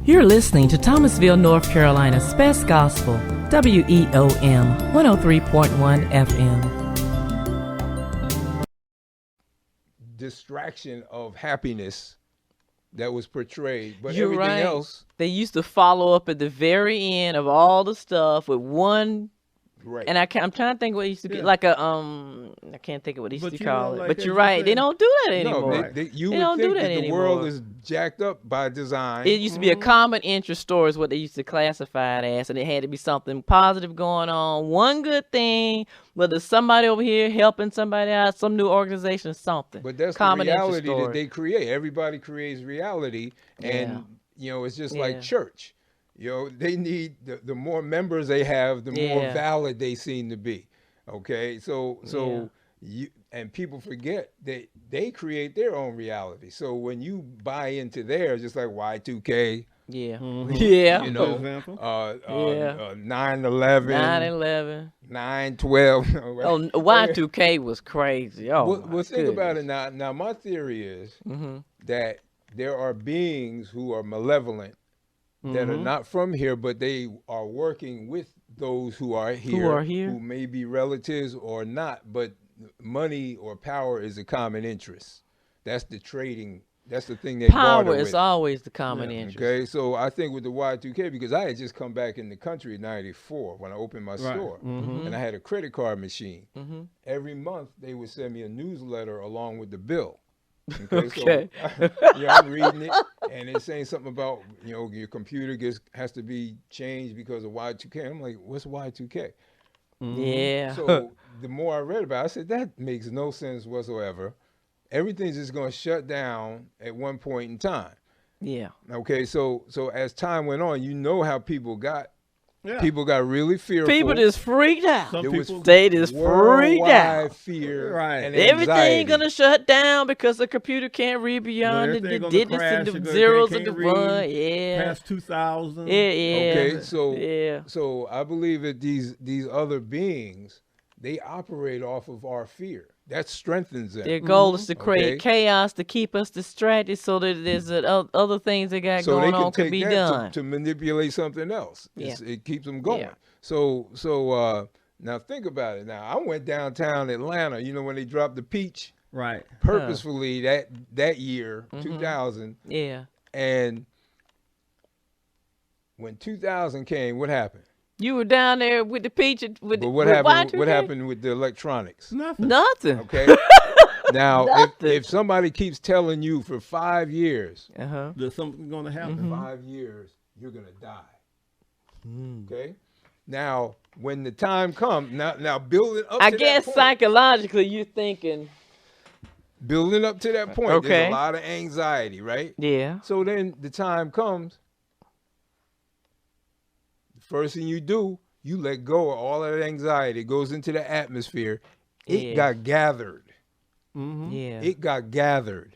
You're listening to Thomasville, North Carolina's best gospel, WEOM 103.1 FM. Distraction of happiness that was portrayed, but You're everything right. else. They used to follow up at the very end of all the stuff with one. Right. And I'm trying to think what it used to be like a I can't think of what it used But to you call know, it. like But you're you right, said- they don't do that anymore. No, you They would don't do think that that the anymore. world is jacked up by design. It used to be a common interest store is what they used to classify it as, and it had to be something positive going on, one good thing, whether somebody over here helping somebody out, some new organization, something. But that's common the reality interest that they create. Everybody creates reality, and it's just like church. They need the more members they have, the more valid they seem to be. Okay, so you and people forget that they create their own reality. So when you buy into theirs, just like Y2K, yeah, Mm-hmm. yeah, For example. 9/11, 9/12. Oh, Y2K was crazy. Oh, well, think about it now. Now, my theory is that there are beings who are malevolent that are not from here, but they are working with those who are here, who may be relatives or not, but money or power is a common interest. That's the trading. That's the thing they barter with. Power is always the common interest. Okay, so I think with the Y2K, because I had just come back in the country in '94 when I opened my store, and I had a credit card machine. Every month they would send me a newsletter along with the bill. Okay. So I'm reading it, and it's saying something about your computer has to be changed because of Y2K. I'm like, what's Y2K? Yeah. So the more I read about it, I said that makes no sense whatsoever. Everything's just going to shut down at one point in time. Yeah. Okay. So as time went on, how people got. Yeah. People got really fearful. People just freaked out. They just freaked out. Fear, right? And everything gonna shut down because the computer can't read beyond the digits and the zeros and the 1. Yeah. Past 2000. Yeah. Okay. So I believe that these other beings, they operate off of our fear. That strengthens them. Their goal is to create chaos to keep us distracted, so that there's other things that got going on can be done. To manipulate something else. It keeps them going. Yeah. So now think about it. Now I went downtown Atlanta. When they dropped the peach, right? Purposefully that year, 2000. Yeah. And when 2000 came, what happened? You were down there with the peach. But what happened? What happened with the electronics? Nothing. Okay. Now, if somebody keeps telling you for 5 years, there's something going to happen. 5 years, you're going to die. Okay. Now, when the time comes, now building up. I guess psychologically, you're thinking. Building up to that point, there's a lot of anxiety, right? Yeah. So then the time comes. First thing you do, you let go of all of that anxiety. It goes into the atmosphere. It got gathered. Yeah. It got gathered.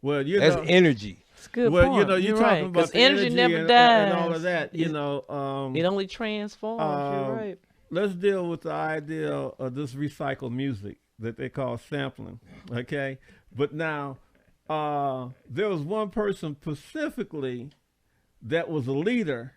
Well, that's energy. It's good. Well, you're right. talking about the energy never and, dies. And all of that. It only transforms. You're right. Let's deal with the idea of this recycled music that they call sampling. Okay, but now there was one person specifically that was a leader.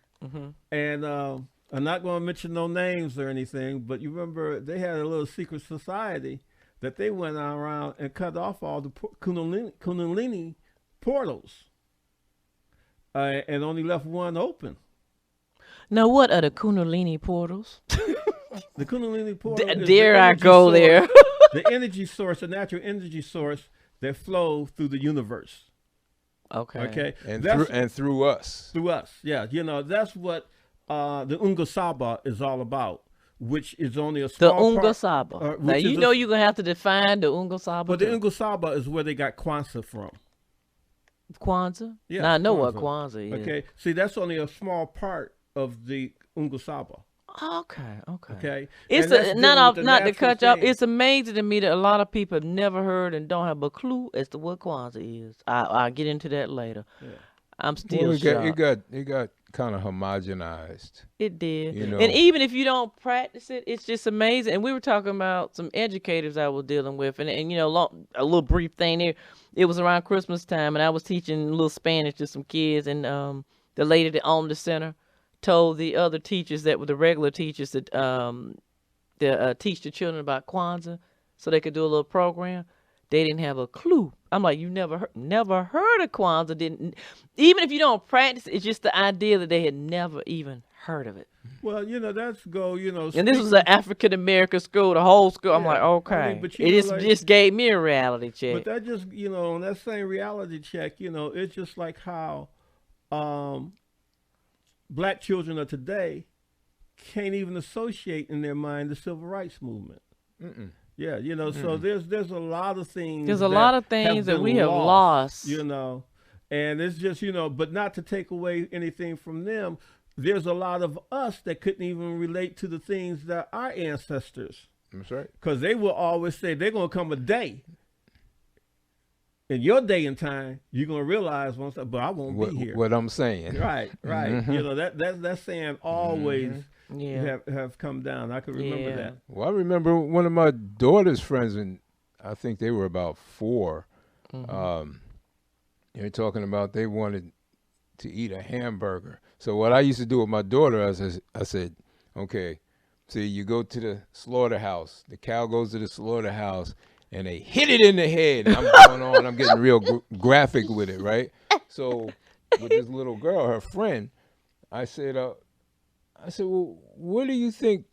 And I'm not going to mention no names or anything, but you remember they had a little secret society that they went around and cut off all the Kundalini portals and only left one open. Now, what are the Kundalini portals? The Kundalini portal. Dare I go there? The energy source, the natural energy source that flows through the universe. Okay. And through us. Through us, yeah. That's what the Unga Saba is all about, which is only a small part. The Unga Saba. Now, you're going to have to define the Unga Saba. But the Unga Saba is where they got Kwanzaa from. Kwanzaa? Yeah. Now, I know what Kwanzaa is. Okay. See, that's only a small part of the Unga Saba. Okay. It's not to cut you off. It's amazing to me that a lot of people have never heard and don't have a clue as to what Kwanzaa is. I'll get into that later. Yeah. I'm still shocked. It got kind of homogenized. It did. You know. And even if you don't practice it, it's just amazing. And we were talking about some educators I was dealing with, and a little brief thing there. It was around Christmas time, and I was teaching a little Spanish to some kids, and the lady that owned the center told the other teachers that were the regular teachers that teach the children about Kwanzaa so they could do a little program. They didn't have a clue. I'm like, you never heard of Kwanzaa. Didn't, even if you don't practice, it's just the idea that they had never even heard of it. Well, that's And this was an African American school, the whole school. I'm like, okay. I mean, but just gave me a reality check. But that just, on that same reality check, it's just like how black children of today can't even associate in their mind the civil rights movement. Mm-mm. Yeah, so there's a lot of things. There's a lot of things that we have lost. And it's just, but not to take away anything from them. There's a lot of us that couldn't even relate to the things that our ancestors. That's right. Because they will always say they're going to come a day. In your day and time, you're going to realize once, but I won't be here. What I'm saying. Right. Mm-hmm. That's saying always. Mm-hmm. have come down. I can remember that. Well, I remember one of my daughter's friends, and I think they were about 4. Mm-hmm. They're talking about they wanted to eat a hamburger. So what I used to do with my daughter, I said, okay, see, you go to the slaughterhouse. The cow goes to the slaughterhouse, and they hit it in the head. And I'm going on. I'm getting real graphic with it, right? So with this little girl, her friend, I said, well, where do you think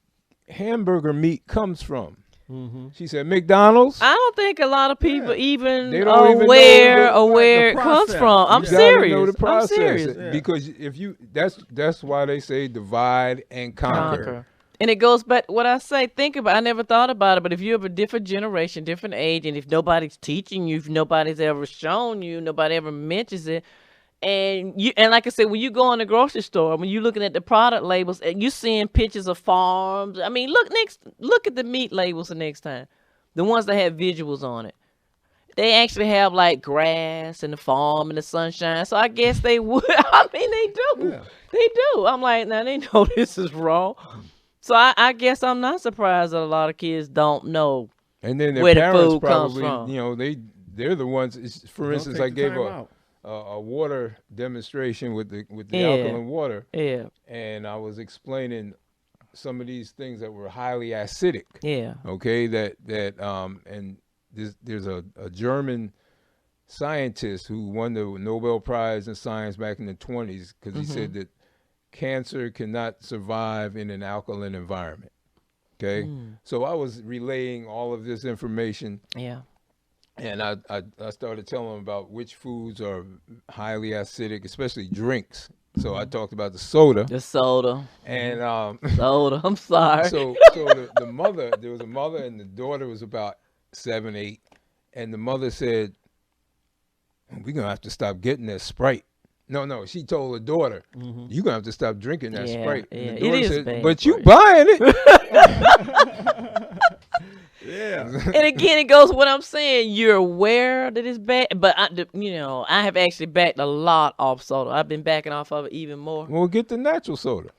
hamburger meat comes from? Mm-hmm. She said, McDonald's. I don't think a lot of people even They don't even aware know of where it comes from. I'm serious. Know the process. I'm serious. Yeah. Because if you, that's why they say divide and conquer. And it goes back what I say. Think about. I never thought about it, but if you're of a different generation, different age, and if nobody's teaching you, if nobody's ever shown you, nobody ever mentions it. And like I said, when you go in the grocery store, when you're looking at the product labels and you seeing pictures of farms, I mean, look at the meat labels the next time, the ones that have visuals on it. They actually have like grass and the farm and the sunshine. So I guess they would. I mean, they do. Yeah. They do. I'm like, now they know this is wrong. So I guess I'm not surprised that a lot of kids don't know And then their where the parents food comes probably, from. they're the ones. For instance, I gave a water demonstration with the alkaline water. Yeah. And I was explaining some of these things that were highly acidic. Yeah. Okay, and there's a German scientist who won the Nobel Prize in Science back in the 1920s because he said that cancer cannot survive in an alkaline environment. Okay, so I was relaying all of this information. Yeah. And I started telling them about which foods are highly acidic, especially drinks. So I talked about the soda. The soda. And soda. I'm sorry. So the mother, there was a mother, and the daughter was about 7, 8, and the mother said, "We're gonna have to stop getting that Sprite." No, she told her daughter, "You're gonna have to stop drinking that Sprite." Yeah, And the daughter it is said, bad "But for you you." buying it?" Yeah. And again, it goes what I'm saying. You're aware that it's bad, but I have actually backed a lot off soda. I've been backing off of it even more. Well, get the natural soda.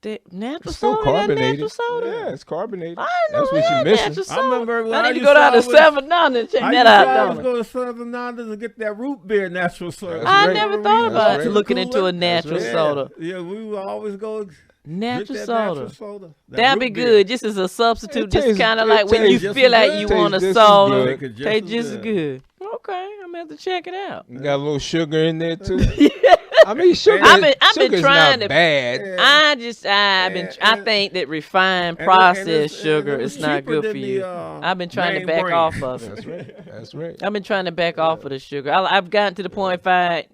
The natural It's still soda, got carbonated. natural soda. Yeah, it's carbonated. I didn't That's know what they you're had missing. natural soda. I remember when I I need to used go to down to always- Sevananda and check I that out. used Don't to I? go to Sevananda to get that root beer natural soda. That's I right. never That's thought about right. looking into a natural right. soda. Yeah, we would always go Natural get that soda. natural soda. That That'd be root beer. good, just as a substitute, It just tastes- kind of it like when you tastes just feel as like good. you Tastes want a just as soda. good. Taste just as good. Okay, I'm gonna have to check it out. You got a little sugar in there too. I mean, sugar. I've been sugar's trying not to- bad. I think that refined and processed it's sugar is not cheaper good than for you. the, I've been trying to name back brand. off of it. That's right. That's right. I've been trying to back off of the sugar. I've gotten to the point if I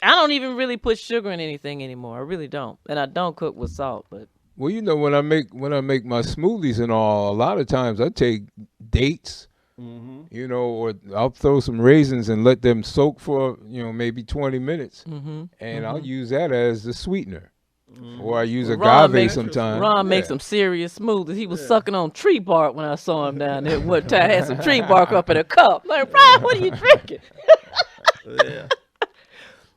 don't even really put sugar in anything anymore. I really don't, and I don't cook with salt. But Well, when I make my smoothies and all, a lot of times I take dates, or I'll throw some raisins and let them soak for maybe 20 minutes, and I'll use that as the sweetener, or I use agave sometimes. Ron makes some serious smoothies. He was sucking on tree bark when I saw him down there one time. Had some tree bark up in a cup. Like, Ron, what are you drinking? Yeah.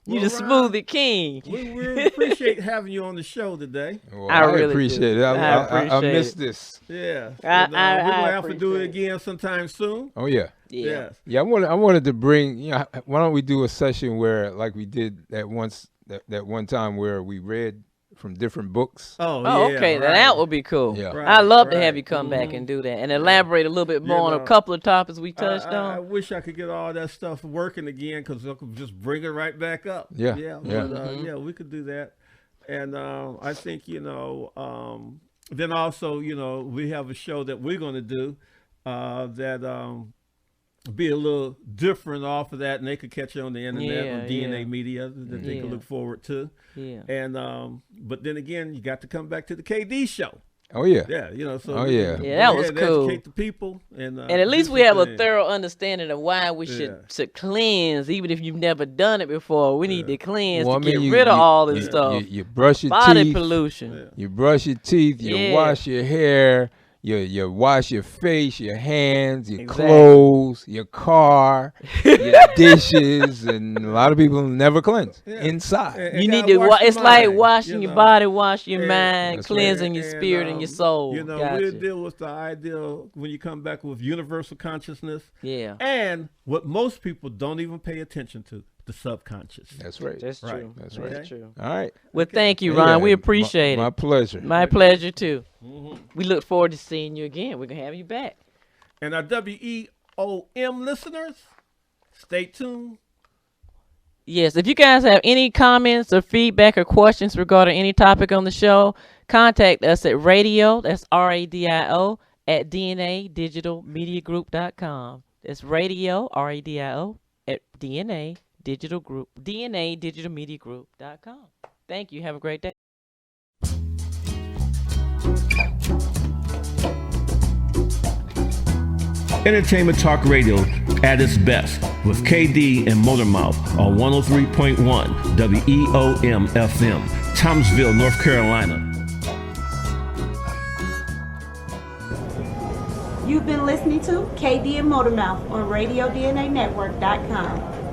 You Well, the Ron, smoothie king. We appreciate having you on the show today. Well, I really appreciate do. it. I I appreciate miss it. this. Yeah. I We're gonna have to do it appreciate again sometime soon. Oh yeah. Yeah. Yes. Yeah, I wanted to bring. Why don't we do a session where, like we did that one time where we read from different books. Oh, Yeah, okay. Then right. that would be cool. Yeah. Right, I'd love to have right. you come back and do that and elaborate a little bit more on a know, couple of topics we touched I on. wish I could get all that stuff working again because I could just bring it right back up. Yeah, Yeah. yeah. But, yeah, we could do that. And I think, then also, we have a show that we're going to do that be a little different off of that, and they could catch it on the internet on DNA Media that they can look forward to. Yeah. And but then again, you got to come back to the Kaye Dee show. Oh yeah. Yeah, so Oh, yeah. Yeah, that was cool. Educate the people, and at least do we have some a things. thorough understanding of why we should cleanse, even if you've never done it before. We need to cleanse to get rid of all this stuff. You brush your Body teeth. pollution. You brush your teeth. You wash your hair. You wash your face, your hands, your clothes, your car, your dishes, and a lot of people never cleanse inside. And You need gotta to. wash It's your like mind, washing your body, wash your mind, That's cleansing right. your spirit and your soul. Gotcha. We'll deal with the idea when you come back with universal consciousness. Yeah. And what most people don't even pay attention to, the subconscious. That's right. That's true. That's right. That's true. All right. Well, thank you, Ron. Yeah, We appreciate my it. pleasure. My pleasure too. We look forward to seeing you again. We're gonna have you back. And our WEOM listeners, stay tuned. Yes, if you guys have any comments or feedback or questions regarding any topic on the show, contact us at radio, that's RADIO, at DNAdigitalmediagroup.com. That's radio, RADIO, at DNAdigitalmediagroup.com. Thank you. Have a great day. Entertainment Talk Radio at its best with Kaye Dee and Motormouth on 103.1 WEOM FM, Thomasville, North Carolina. You've been listening to Kaye Dee and Motormouth on RadioDNANetwork.com.